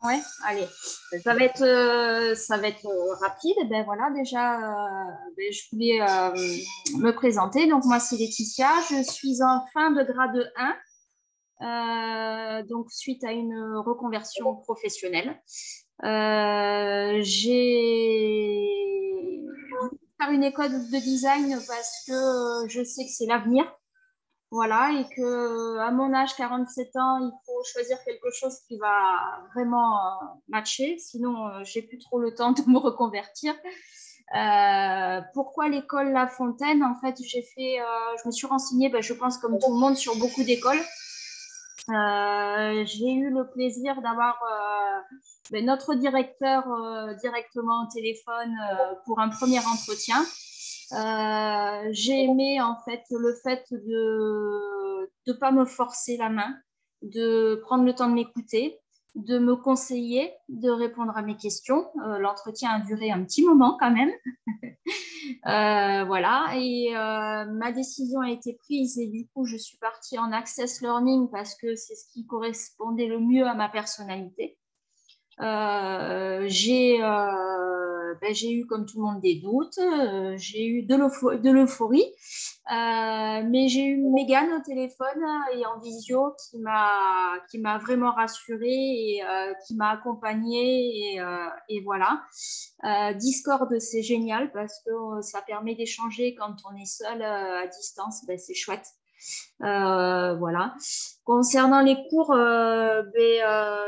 Ouais, allez, ça va être rapide. Ben voilà, déjà, je voulais me présenter. Donc moi, c'est Laetitia. Je suis en fin de grade 1, donc suite à une reconversion professionnelle. J'ai voulu faire une école de design parce que je sais que c'est l'avenir. Voilà, et que à mon âge, 47 ans, il faut choisir quelque chose qui va vraiment matcher. Sinon, j'ai plus trop le temps de me reconvertir. Pourquoi l'école La Fontaine? En fait, je me suis renseignée, ben, je pense comme tout le monde, sur beaucoup d'écoles. J'ai eu le plaisir d'avoir ben, notre directeur directement au téléphone pour un premier entretien. J'ai aimé en fait le fait de ne pas me forcer la main, de prendre le temps de m'écouter, de me conseiller, de répondre à mes questions. L'entretien a duré un petit moment quand même. Voilà, et ma décision a été prise et du coup je suis partie en Access Learning parce que c'est ce qui correspondait le mieux à ma personnalité. J'ai eu, comme tout le monde, des doutes, j'ai eu de l'euphorie, mais j'ai eu Mégane au téléphone et en visio qui m'a vraiment rassurée et qui m'a accompagnée. Et voilà. Discord, c'est génial parce que ça permet d'échanger quand on est seul à distance. Ben, c'est chouette. Voilà. Concernant les cours,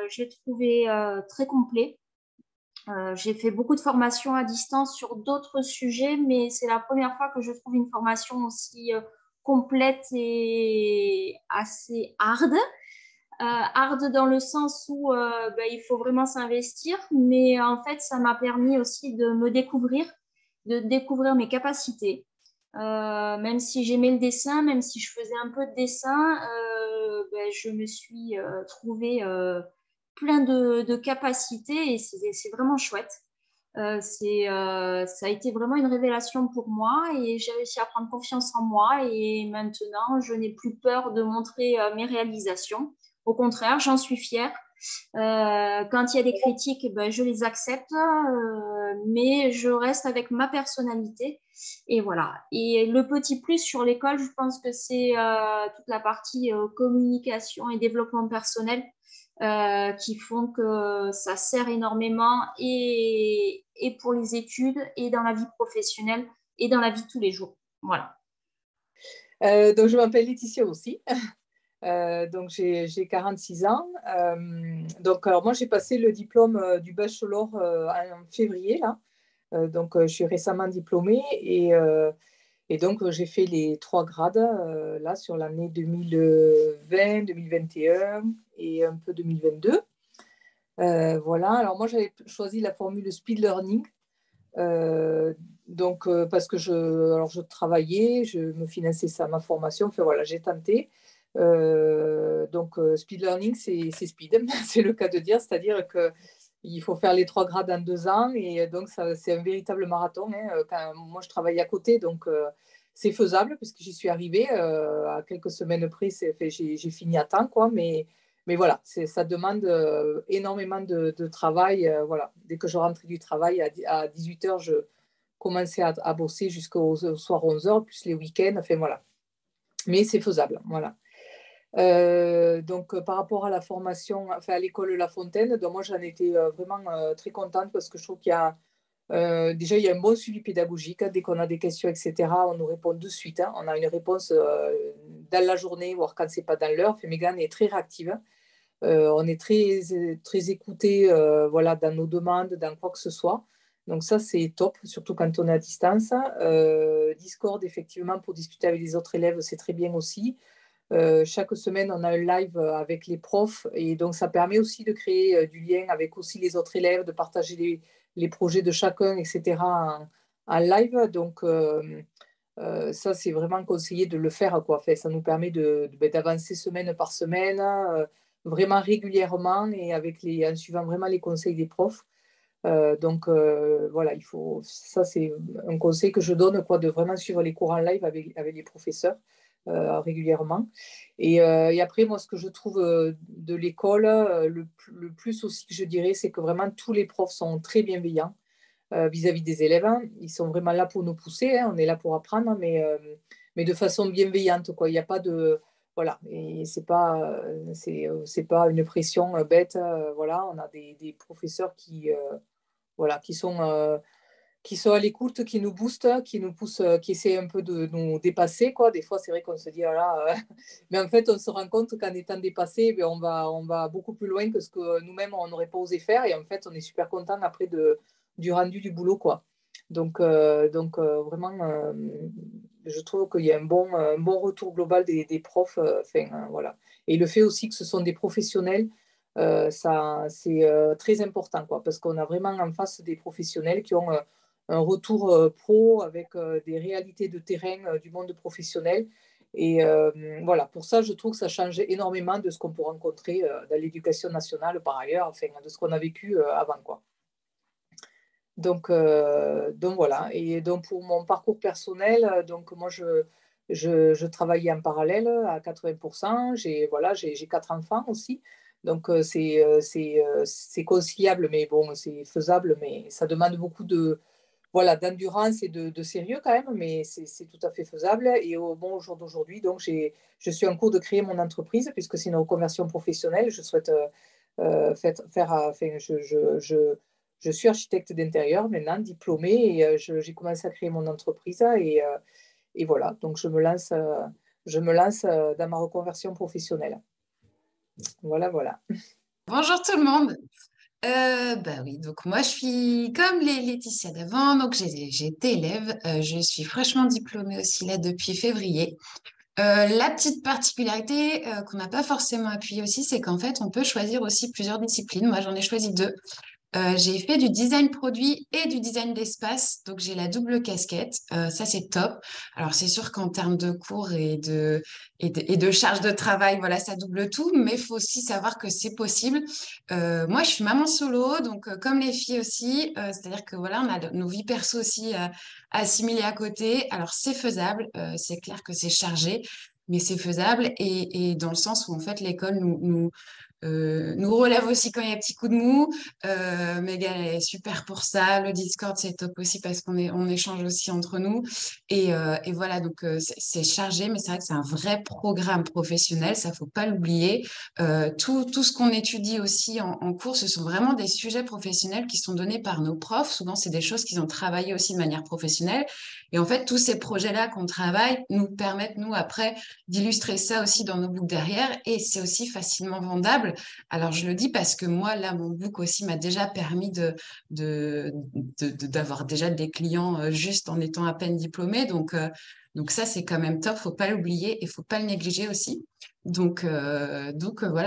j'ai trouvé très complet. J'ai fait beaucoup de formations à distance sur d'autres sujets, mais c'est la première fois que je trouve une formation aussi complète et assez hard. Hard dans le sens où il faut vraiment s'investir, mais en fait, ça m'a permis aussi de me découvrir, de découvrir mes capacités. Même si j'aimais le dessin, même si je faisais un peu de dessin, je me suis trouvée plein de capacités et c'est vraiment chouette. Ça a été vraiment une révélation pour moi et j'ai réussi à prendre confiance en moi et maintenant, je n'ai plus peur de montrer mes réalisations. Au contraire, j'en suis fière. Quand il y a des critiques, ben, je les accepte, mais je reste avec ma personnalité. Et voilà. Et le petit plus sur l'école, je pense que c'est toute la partie communication et développement personnel qui font que ça sert énormément et pour les études et dans la vie professionnelle et dans la vie de tous les jours. Voilà. Donc, je m'appelle Laetitia aussi. Donc, j'ai 46 ans. Donc, alors, moi, j'ai passé le diplôme du bachelor en février, là. Donc, je suis récemment diplômée et donc, j'ai fait les 3 grades là sur l'année 2020, 2021 et un peu 2022. Voilà. Alors, moi, j'avais choisi la formule speed learning. Euh, parce que je travaillais, je me finançais ça, ma formation. Enfin, voilà, j'ai tenté. Speed learning, c'est speed, c'est le cas de dire, c'est-à-dire que il faut faire les 3 grades en 2 ans et donc c'est un véritable marathon. Hein. Moi, je travaille à côté, donc c'est faisable puisque j'y suis arrivée à quelques semaines près. Enfin, j'ai fini à temps, quoi, mais voilà, ça demande énormément de travail. Voilà. Dès que je rentrais du travail à 18 heures, je commençais à bosser jusqu'au soir 11 heures, plus les week-ends. Enfin, voilà. Mais c'est faisable. Voilà. Par rapport à la formation, enfin, à l'école La Fontaine, donc moi, j'en étais vraiment très contente parce que je trouve qu'il y a déjà, il y a un bon suivi pédagogique. Dès qu'on a des questions, etc., on nous répond de suite. Hein. On a une réponse dans la journée, voire quand ce n'est pas dans l'heure. Mégane est très réactive. On est très écouté voilà, dans nos demandes, dans quoi que ce soit. Donc ça, c'est top, surtout quand on est à distance. Discord, effectivement, pour discuter avec les autres élèves, c'est très bien aussi. Chaque semaine, on a un live avec les profs et donc ça permet aussi de créer du lien avec aussi les autres élèves, de partager les projets de chacun, etc. en live. Donc ça, c'est vraiment conseillé de le faire, quoi. Enfin, ça nous permet d'avancer semaine par semaine, vraiment régulièrement et en suivant vraiment les conseils des profs. Voilà, ça c'est un conseil que je donne, quoi, de vraiment suivre les cours en live avec les professeurs. régulièrement. Et après, moi, ce que je trouve de l'école, le plus aussi que je dirais, c'est que vraiment tous les profs sont très bienveillants vis-à-vis des élèves, hein. Ils sont vraiment là pour nous pousser, hein. On est là pour apprendre, mais de façon bienveillante, quoi. Il n'y a pas de... Voilà, et c'est pas une pression bête. Voilà, on a des professeurs voilà, qui sont à l'écoute, qui nous boostent, qui nous poussent, qui essaient un peu de nous dépasser, quoi. Des fois, c'est vrai qu'on se dit, ah là, mais en fait, on se rend compte qu'en étant dépassé, ben, on va beaucoup plus loin que ce que nous-mêmes, on n'aurait pas osé faire. Et en fait, on est super content après du rendu du boulot, quoi. Vraiment, je trouve qu'il y a un bon retour global des profs. Voilà. Et le fait aussi que ce sont des professionnels, ça, c'est très important, quoi, parce qu'on a vraiment en face des professionnels qui ont un retour pro avec des réalités de terrain du monde professionnel. Et voilà, pour ça, je trouve que ça change énormément de ce qu'on peut rencontrer dans l'éducation nationale par ailleurs, enfin, de ce qu'on a vécu avant, quoi. Donc voilà. Et donc pour mon parcours personnel, donc moi je travaillais en parallèle à 80%. J'ai 4 enfants aussi. Donc c'est conciliable, mais bon, c'est faisable, mais ça demande beaucoup voilà, d'endurance et de sérieux quand même, mais c'est tout à fait faisable. Et au jour d'aujourd'hui, donc je suis en cours de créer mon entreprise puisque c'est une reconversion professionnelle. Je souhaite enfin, je suis architecte d'intérieur maintenant, diplômée, et j'ai commencé à créer mon entreprise. Et voilà, donc je me lance dans ma reconversion professionnelle. Voilà, voilà. Bonjour tout le monde. Bah oui, donc moi je suis comme les Laetitia d'avant, donc j'ai été élève, je suis fraîchement diplômée aussi là depuis février. La petite particularité qu'on n'a pas forcément appuyée aussi, c'est qu'en fait on peut choisir aussi plusieurs disciplines. Moi j'en ai choisi deux. J'ai fait du design produit et du design d'espace, donc j'ai la double casquette. Ça, c'est top. Alors, c'est sûr qu'en termes de cours et de charge de travail, voilà, ça double tout, mais il faut aussi savoir que c'est possible. Moi, je suis maman solo, donc comme les filles aussi, c'est-à-dire que voilà, on a nos vies perso aussi assimilées à côté. Alors, c'est faisable, c'est clair que c'est chargé, mais c'est faisable et dans le sens où en fait l'école nous relève aussi quand il y a un petit coup de mou. Megan est super pour ça. Le Discord, c'est top aussi parce on échange aussi entre nous. Et voilà, donc c'est chargé, mais c'est vrai que c'est un vrai programme professionnel, ça faut pas l'oublier. Tout ce qu'on étudie aussi en cours, ce sont vraiment des sujets professionnels qui sont donnés par nos profs. Souvent, c'est des choses qu'ils ont travaillé aussi de manière professionnelle. Et en fait, tous ces projets-là qu'on travaille nous permettent, nous, après, d'illustrer ça aussi dans nos books derrière. Et c'est aussi facilement vendable. Alors, je le dis parce que moi, là, mon book aussi m'a déjà permis d'avoir déjà des clients juste en étant à peine diplômée. Donc ça, c'est quand même top. Faut pas l'oublier et faut pas le négliger aussi. Voilà,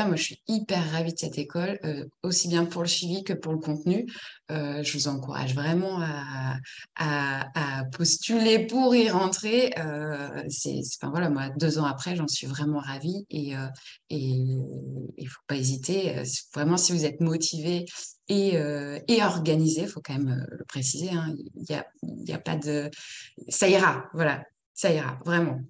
moi, je suis hyper ravie de cette école, aussi bien pour le suivi que pour le contenu. Je vous encourage vraiment à postuler pour y rentrer. Enfin, voilà, moi, 2 ans après, j'en suis vraiment ravie et il faut pas hésiter. Vraiment, si vous êtes motivé et organisé, il faut quand même le préciser, hein, il y a pas de... Ça ira, voilà. Ça ira, vraiment.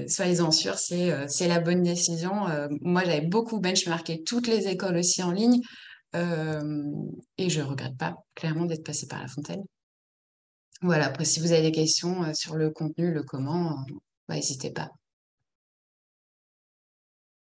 Soyez-en sûrs, c'est la bonne décision. Moi, j'avais beaucoup benchmarké toutes les écoles aussi en ligne et je regrette pas, clairement, d'être passée par La Fontaine. Voilà, après, si vous avez des questions sur le contenu, le comment, n'hésitez pas.